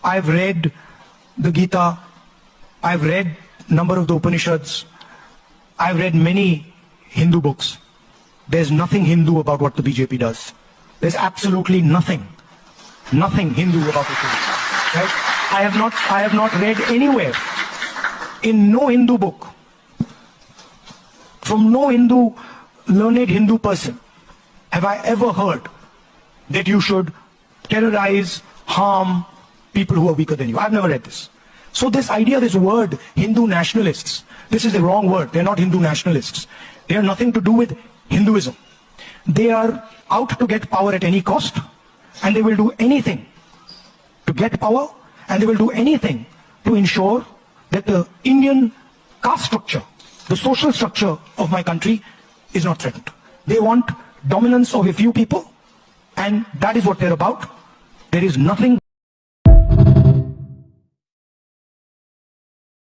I've read the Gita, I've read number of the Upanishads, I've read many Hindu books. There's nothing Hindu about what the BJP does. There's absolutely nothing Hindu about it. Right? I have not read anywhere, in no Hindu book, from no learned Hindu person, have I ever heard that you should terrorize, harm people who are weaker than you. I've never read this. So this idea, this word, Hindu nationalists, this is the wrong word. They're not Hindu nationalists. They have nothing to do with Hinduism. They are out to get power at any cost, and they will do anything to get power, and they will do anything to ensure that the Indian caste structure, the social structure of my country is not threatened. They want dominance of a few people, and that is what they're about. There is nothing